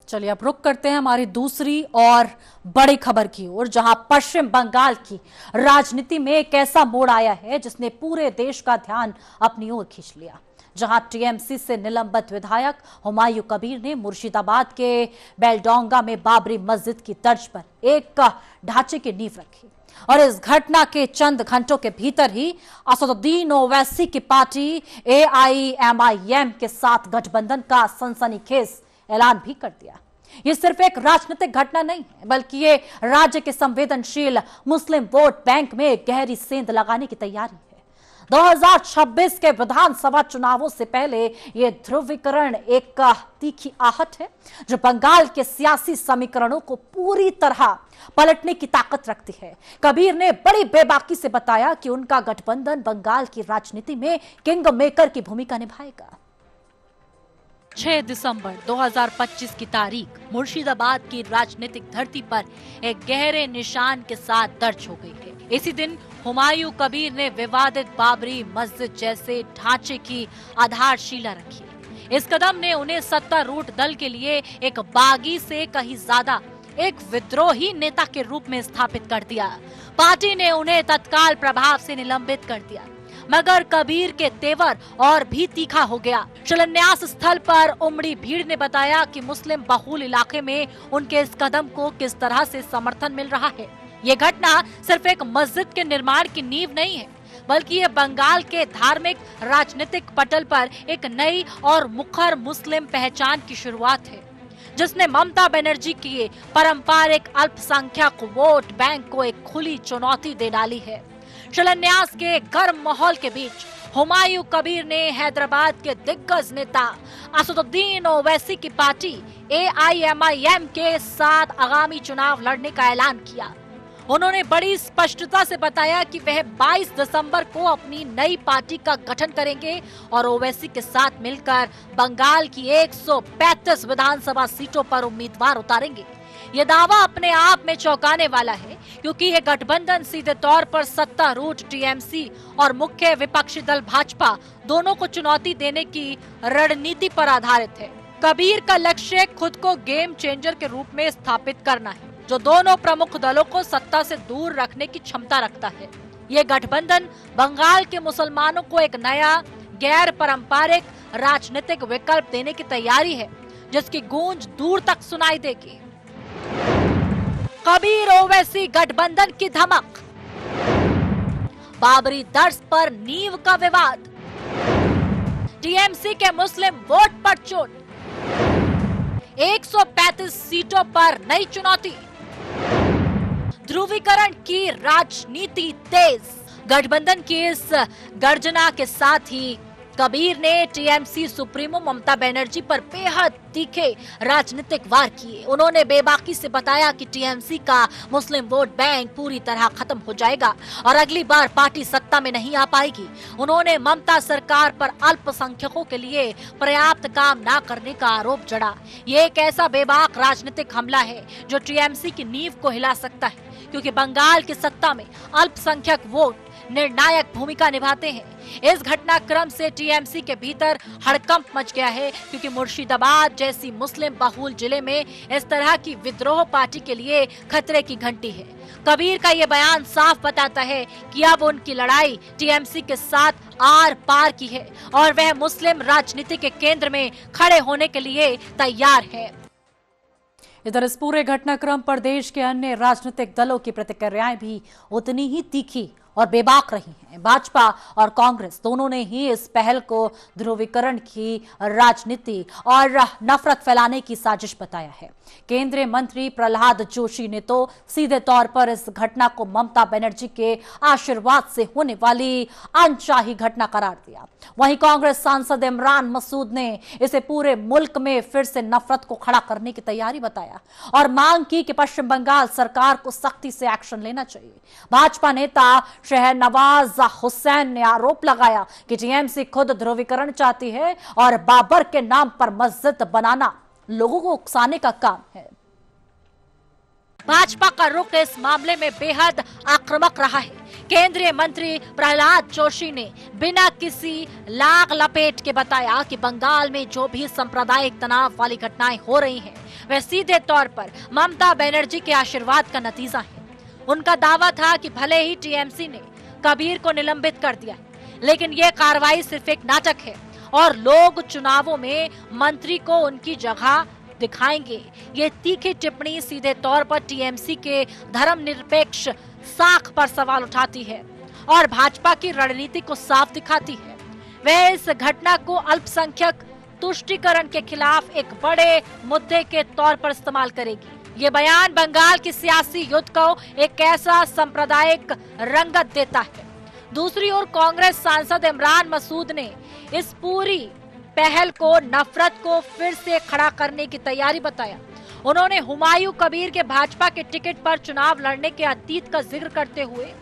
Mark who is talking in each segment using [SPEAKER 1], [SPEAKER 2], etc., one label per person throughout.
[SPEAKER 1] चलिए अब रुक करते हैं हमारी दूसरी और बड़ी खबर की ओर, जहां पश्चिम बंगाल की राजनीति में एक ऐसा मोड़ आया है जिसने पूरे देश का ध्यान अपनी ओर खींच लिया। जहां टीएमसी से निलंबित विधायक हुमायूं कबीर ने मुर्शिदाबाद के बेलडोंगा में बाबरी मस्जिद की तर्ज पर एक ढांचे की नींव रखी और इस घटना के चंद घंटों के भीतर ही असदुद्दीन ओवैसी की पार्टी AIMIM के साथ गठबंधन का सनसनीखेज ऐलान भी कर दिया। ये सिर्फ एक राजनीतिक घटना नहीं है, बल्कि ये राज्य के संवेदनशील मुस्लिम वोट बैंक में गहरी सेंध लगाने की तैयारी है। 2026 के विधानसभा चुनावों से पहले ये ध्रुवीकरण एक तीखी आहट है जो बंगाल के सियासी समीकरणों को पूरी तरह पलटने की ताकत रखती है। कबीर ने बड़ी बेबाकी से बताया कि उनका गठबंधन बंगाल की राजनीति में किंग मेकर की भूमिका निभाएगा। 6 दिसंबर 2025 की तारीख मुर्शिदाबाद की राजनीतिक धरती पर एक गहरे निशान के साथ दर्ज हो गई है। इसी दिन हुमायूं कबीर ने विवादित बाबरी मस्जिद जैसे ढांचे की आधारशिला रखी। इस कदम ने उन्हें सत्तारूढ़ दल के लिए एक बागी से कहीं ज्यादा एक विद्रोही नेता के रूप में स्थापित कर दिया। पार्टी ने उन्हें तत्काल प्रभाव से निलंबित कर दिया, मगर कबीर के तेवर और भी तीखा हो गया। शिलान्यास स्थल पर उमड़ी भीड़ ने बताया कि मुस्लिम बहुल इलाके में उनके इस कदम को किस तरह से समर्थन मिल रहा है। ये घटना सिर्फ एक मस्जिद के निर्माण की नींव नहीं है, बल्कि ये बंगाल के धार्मिक राजनीतिक पटल पर एक नई और मुखर मुस्लिम पहचान की शुरुआत है, जिसने ममता बनर्जी की पारंपरिक अल्पसंख्यक वोट बैंक को एक खुली चुनौती दे डाली है। शिलान्यास के गर्म माहौल के बीच हुमायूं कबीर ने हैदराबाद के दिग्गज नेता असदुद्दीन ओवैसी की पार्टी AIMIM के साथ आगामी चुनाव लड़ने का ऐलान किया। उन्होंने बड़ी स्पष्टता से बताया कि वह 22 दिसंबर को अपनी नई पार्टी का गठन करेंगे और ओवैसी के साथ मिलकर बंगाल की 135 विधानसभा सीटों पर उम्मीदवार उतारेंगे। ये दावा अपने आप में चौंकाने वाला है, क्योंकि यह गठबंधन सीधे तौर पर सत्तारूढ़ टीएमसी और मुख्य विपक्षी दल भाजपा दोनों को चुनौती देने की रणनीति पर आधारित है। कबीर का लक्ष्य खुद को गेम चेंजर के रूप में स्थापित करना है, जो दोनों प्रमुख दलों को सत्ता से दूर रखने की क्षमता रखता है। ये गठबंधन बंगाल के मुसलमानों को एक नया गैर पारंपरिक राजनीतिक विकल्प देने की तैयारी है, जिसकी गूंज दूर तक सुनाई देगी। कबीर ओवैसी गठबंधन की धमक, बाबरी दर्ज पर नींव का विवाद, टीएमसी के मुस्लिम वोट पर चोट, 135 सीटों पर नई चुनौती, ध्रुवीकरण की राजनीति तेज। गठबंधन की इस गर्जना के साथ ही कबीर ने टीएमसी सुप्रीमो ममता बनर्जी पर बेहद तीखे राजनीतिक वार किए। उन्होंने बेबाकी से बताया कि टीएमसी का मुस्लिम वोट बैंक पूरी तरह खत्म हो जाएगा और अगली बार पार्टी सत्ता में नहीं आ पाएगी। उन्होंने ममता सरकार पर अल्पसंख्यकों के लिए पर्याप्त काम न करने का आरोप जड़ा। ये एक ऐसा बेबाक राजनीतिक हमला है जो टीएमसी की नींव को हिला सकता है, क्योंकि बंगाल की सत्ता में अल्पसंख्यक वोट निर्णायक भूमिका निभाते हैं। इस घटनाक्रम से टीएमसी के भीतर हड़कंप मच गया है, क्योंकि मुर्शिदाबाद जैसी मुस्लिम बहुल जिले में इस तरह की विद्रोह पार्टी के लिए खतरे की घंटी है। कबीर का ये बयान साफ बताता है कि अब उनकी लड़ाई टीएमसी के साथ आर पार की है और वह मुस्लिम राजनीति के केंद्र में खड़े होने के लिए तैयार है। इधर इस पूरे घटनाक्रम पर देश के अन्य राजनीतिक दलों की प्रतिक्रियाएं भी उतनी ही तीखी और बेबाक रही हैं। भाजपा और कांग्रेस दोनों ने ही इस पहल को ध्रुवीकरण की राजनीति और नफरत फैलाने की साजिश बताया है। केंद्रीय मंत्री प्रहलाद जोशी ने तो सीधे तौर पर इस घटना को ममता बनर्जी के आशीर्वाद से होने वाली अनचाही घटना करार दिया। वहीं कांग्रेस सांसद इमरान मसूद ने इसे पूरे मुल्क में फिर से नफरत को खड़ा करने की तैयारी बताया और मांग की कि पश्चिम बंगाल सरकार को सख्ती से एक्शन लेना चाहिए। भाजपा नेता शहनवाज हुसैन ने आरोप लगाया कि टीएमसी खुद ध्रुवीकरण चाहती है और बाबर के नाम पर मस्जिद बनाना लोगों को उकसाने का काम है। भाजपा का रुख इस मामले में बेहद आक्रामक रहा है। केंद्रीय मंत्री प्रहलाद जोशी ने बिना किसी लाग लपेट के बताया कि बंगाल में जो भी सांप्रदायिक तनाव वाली घटनाएं हो रही हैं, वह सीधे तौर पर ममता बनर्जी के आशीर्वाद का नतीजा है। उनका दावा था कि भले ही टीएमसी ने कबीर को निलंबित कर दिया, लेकिन यह कार्रवाई सिर्फ एक नाटक है और लोग चुनावों में मंत्री को उनकी जगह दिखाएंगे। ये तीखी टिप्पणी सीधे तौर पर टीएमसी के धर्मनिरपेक्ष साख पर सवाल उठाती है और भाजपा की रणनीति को साफ दिखाती है। वह इस घटना को अल्पसंख्यक तुष्टीकरण के खिलाफ एक बड़े मुद्दे के तौर पर इस्तेमाल करेगी। ये बयान बंगाल की सियासी युद्ध को एक ऐसा सांप्रदायिक रंगत देता है। दूसरी ओर कांग्रेस सांसद इमरान मसूद ने इस पूरी पहल को नफरत को फिर से खड़ा करने की तैयारी बताया। उन्होंने हुमायूं कबीर के भाजपा के टिकट पर चुनाव लड़ने के अतीत का जिक्र करते हुए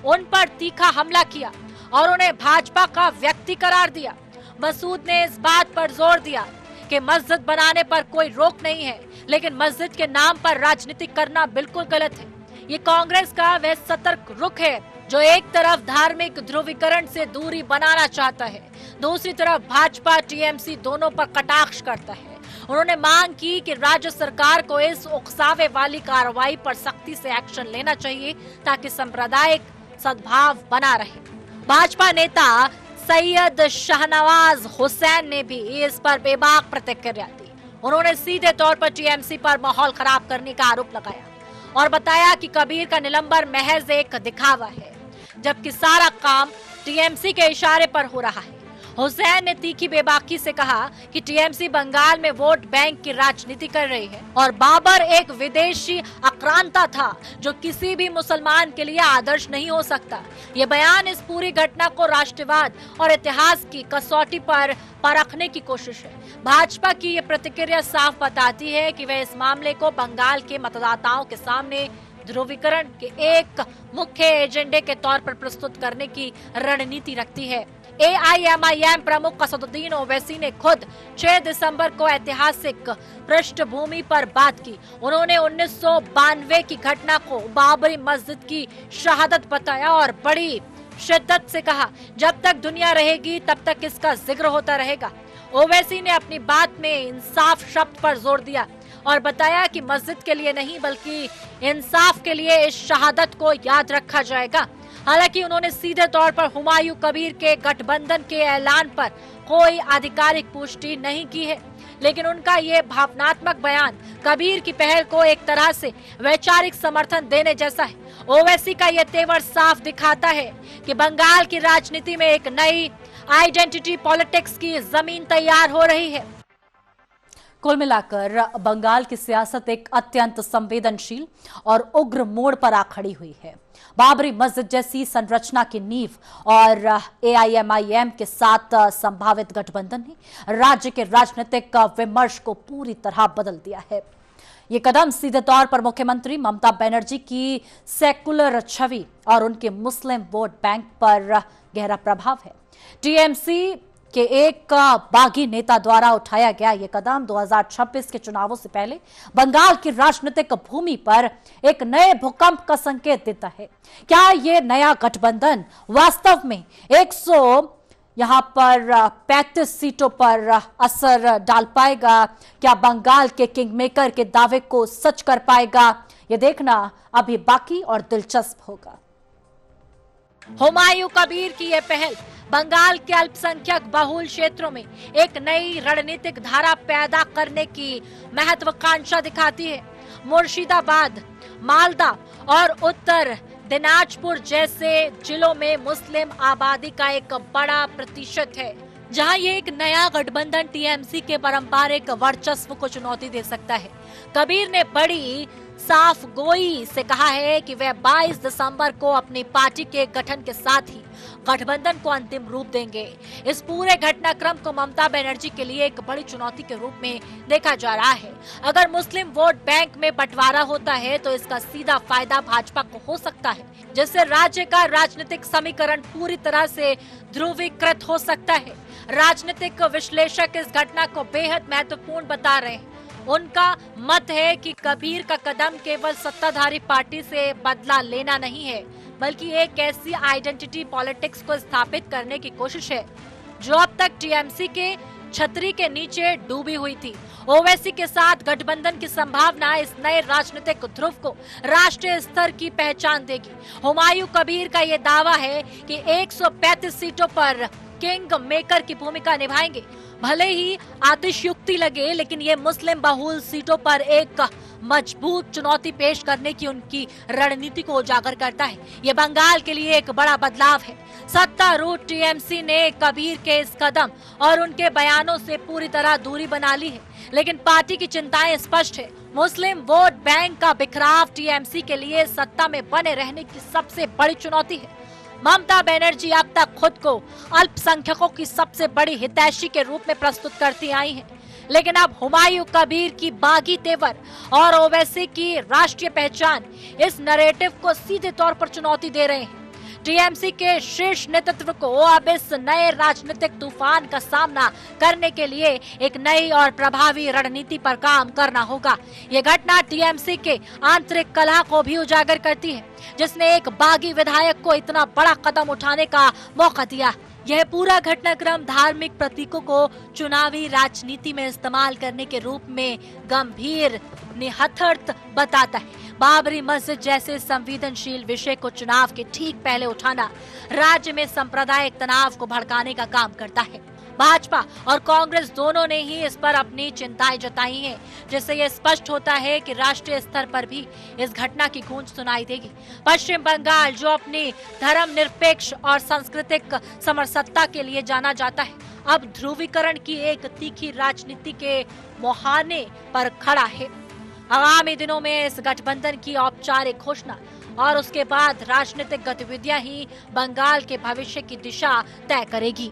[SPEAKER 1] उन पर तीखा हमला किया और उन्हें भाजपा का व्यक्ति करार दिया। मसूद ने इस बात पर जोर दिया कि मस्जिद बनाने पर कोई रोक नहीं है, लेकिन मस्जिद के नाम पर राजनीति करना बिल्कुल गलत है। ये कांग्रेस का वह सतर्क रुख है जो एक तरफ धार्मिक ध्रुवीकरण से दूरी बनाना चाहता है, दूसरी तरफ भाजपा टीएमसी दोनों पर कटाक्ष करता है। उन्होंने मांग की कि राज्य सरकार को इस उकसावे वाली कार्रवाई पर सख्ती से एक्शन लेना चाहिए ताकि सांप्रदायिक सद्भाव बना रहे। भाजपा नेता सैयद शाहनवाज हुसैन ने भी इस पर बेबाक प्रतिक्रिया दी। उन्होंने सीधे तौर पर टीएमसी पर माहौल खराब करने का आरोप लगाया और बताया कि कबीर का निलंबन महज एक दिखावा है, जबकि सारा काम टीएमसी के इशारे पर हो रहा है। हुसैन ने तीखी बेबाकी से कहा कि टीएमसी बंगाल में वोट बैंक की राजनीति कर रही है और बाबर एक विदेशी आक्रांता था जो किसी भी मुसलमान के लिए आदर्श नहीं हो सकता। ये बयान इस पूरी घटना को राष्ट्रवाद और इतिहास की कसौटी पर परखने की कोशिश है। भाजपा की ये प्रतिक्रिया साफ बताती है कि वह इस मामले को बंगाल के मतदाताओं के सामने ध्रुवीकरण के एक मुख्य एजेंडे के तौर पर प्रस्तुत करने की रणनीति रखती है। एआईएमआईएम प्रमुख असदुद्दीन ओवैसी ने खुद 6 दिसंबर को ऐतिहासिक पृष्ठभूमि पर बात की। उन्होंने 1992 की घटना को बाबरी मस्जिद की शहादत बताया और बड़ी शिद्दत से कहा, जब तक दुनिया रहेगी तब तक इसका जिक्र होता रहेगा। ओवैसी ने अपनी बात में इंसाफ शब्द पर जोर दिया और बताया कि मस्जिद के लिए नहीं बल्कि इंसाफ के लिए इस शहादत को याद रखा जाएगा। हालांकि उन्होंने सीधे तौर पर हुमायूं कबीर के गठबंधन के ऐलान पर कोई आधिकारिक पुष्टि नहीं की है, लेकिन उनका ये भावनात्मक बयान कबीर की पहल को एक तरह से वैचारिक समर्थन देने जैसा है। ओवैसी का ये तेवर साफ दिखाता है कि बंगाल की राजनीति में एक नई आइडेंटिटी पॉलिटिक्स की जमीन तैयार हो रही है। कुल मिलाकर बंगाल की सियासत एक अत्यंत संवेदनशील और उग्र मोड़ पर आ खड़ी हुई है। बाबरी मस्जिद जैसी संरचना की नींव और एआईएमआईएम के साथ संभावित गठबंधन ने राज्य के राजनीतिक विमर्श को पूरी तरह बदल दिया है। ये कदम सीधे तौर पर मुख्यमंत्री ममता बनर्जी की सेकुलर छवि और उनके मुस्लिम वोट बैंक पर गहरा प्रभाव है। टीएमसी के एक बागी नेता द्वारा उठाया गया ये कदम 2026 के चुनावों से पहले बंगाल की राजनीतिक भूमि पर एक नए भूकंप का संकेत देता है। क्या ये नया गठबंधन वास्तव में 35 सीटों पर असर डाल पाएगा? क्या बंगाल के किंगमेकर के दावे को सच कर पाएगा? ये देखना अभी बाकी और दिलचस्प होगा।
[SPEAKER 2] हुमायूं कबीर की यह पहल बंगाल के अल्पसंख्यक बहुल क्षेत्रों में एक नई रणनीतिक धारा पैदा करने की महत्वाकांक्षा दिखाती है। मुर्शिदाबाद, मालदा और उत्तर दिनाजपुर जैसे जिलों में मुस्लिम आबादी का एक बड़ा प्रतिशत है, जहां ये एक नया गठबंधन टीएमसी के पारंपरिक वर्चस्व को चुनौती दे सकता है। कबीर ने बड़ी साफ गोई से कहा है कि वह 22 दिसंबर को अपनी पार्टी के गठन के साथ ही गठबंधन को अंतिम रूप देंगे। इस पूरे घटनाक्रम को ममता बनर्जी के लिए एक बड़ी चुनौती के रूप में देखा जा रहा है। अगर मुस्लिम वोट बैंक में बंटवारा होता है तो इसका सीधा फायदा भाजपा को हो सकता है, जिससे राज्य का राजनीतिक समीकरण पूरी तरह से ध्रुवीकृत हो सकता है। राजनीतिक विश्लेषक इस घटना को बेहद महत्वपूर्ण बता रहे हैं। उनका मत है कि कबीर का कदम केवल सत्ताधारी पार्टी से बदला लेना नहीं है, बल्कि एक ऐसी आइडेंटिटी पॉलिटिक्स को स्थापित करने की कोशिश है जो अब तक टीएमसी के छतरी के नीचे डूबी हुई थी। ओवैसी के साथ गठबंधन की संभावना इस नए राजनीतिक ध्रुव को राष्ट्रीय स्तर की पहचान देगी। हुमायूं कबीर का ये दावा है कि 135 सीटों पर किंग मेकर की भूमिका निभाएंगे। भले ही आतिशयुक्ति लगे, लेकिन ये मुस्लिम बहुल सीटों पर एक मजबूत चुनौती पेश करने की उनकी रणनीति को उजागर करता है। ये बंगाल के लिए एक बड़ा बदलाव है। सत्तारूढ़ टीएमसी ने कबीर के इस कदम और उनके बयानों से पूरी तरह दूरी बना ली है, लेकिन पार्टी की चिंताएं स्पष्ट है। मुस्लिम वोट बैंक का बिखराव टीएमसी के लिए सत्ता में बने रहने की सबसे बड़ी चुनौती है। ममता बनर्जी अब तक खुद को अल्पसंख्यकों की सबसे बड़ी हितैषी के रूप में प्रस्तुत करती आई हैं, लेकिन अब हुमायूं कबीर की बागी तेवर और ओवैसी की राष्ट्रीय पहचान इस नैरेटिव को सीधे तौर पर चुनौती दे रहे हैं। टीएमसी के शीर्ष नेतृत्व को अब इस नए राजनीतिक तूफान का सामना करने के लिए एक नई और प्रभावी रणनीति पर काम करना होगा। ये घटना टीएमसी के आंतरिक कलह को भी उजागर करती है, जिसने एक बागी विधायक को इतना बड़ा कदम उठाने का मौका दिया। यह पूरा घटनाक्रम धार्मिक प्रतीकों को चुनावी राजनीति में इस्तेमाल करने के रूप में गंभीर निहत्थर्थ बताता है। बाबरी मस्जिद जैसे संवेदनशील विषय को चुनाव के ठीक पहले उठाना राज्य में सांप्रदायिक तनाव को भड़काने का काम करता है। भाजपा और कांग्रेस दोनों ने ही इस पर अपनी चिंताएं जताई हैं, जिससे यह स्पष्ट होता है कि राष्ट्रीय स्तर पर भी इस घटना की गूंज सुनाई देगी। पश्चिम बंगाल, जो अपनी धर्मनिरपेक्ष और सांस्कृतिक समरसत्ता के लिए जाना जाता है, अब ध्रुवीकरण की एक तीखी राजनीति के मुहाने पर खड़ा है। आगामी दिनों में इस गठबंधन की औपचारिक घोषणा और उसके बाद राजनीतिक गतिविधियां ही बंगाल के भविष्य की दिशा तय करेगी।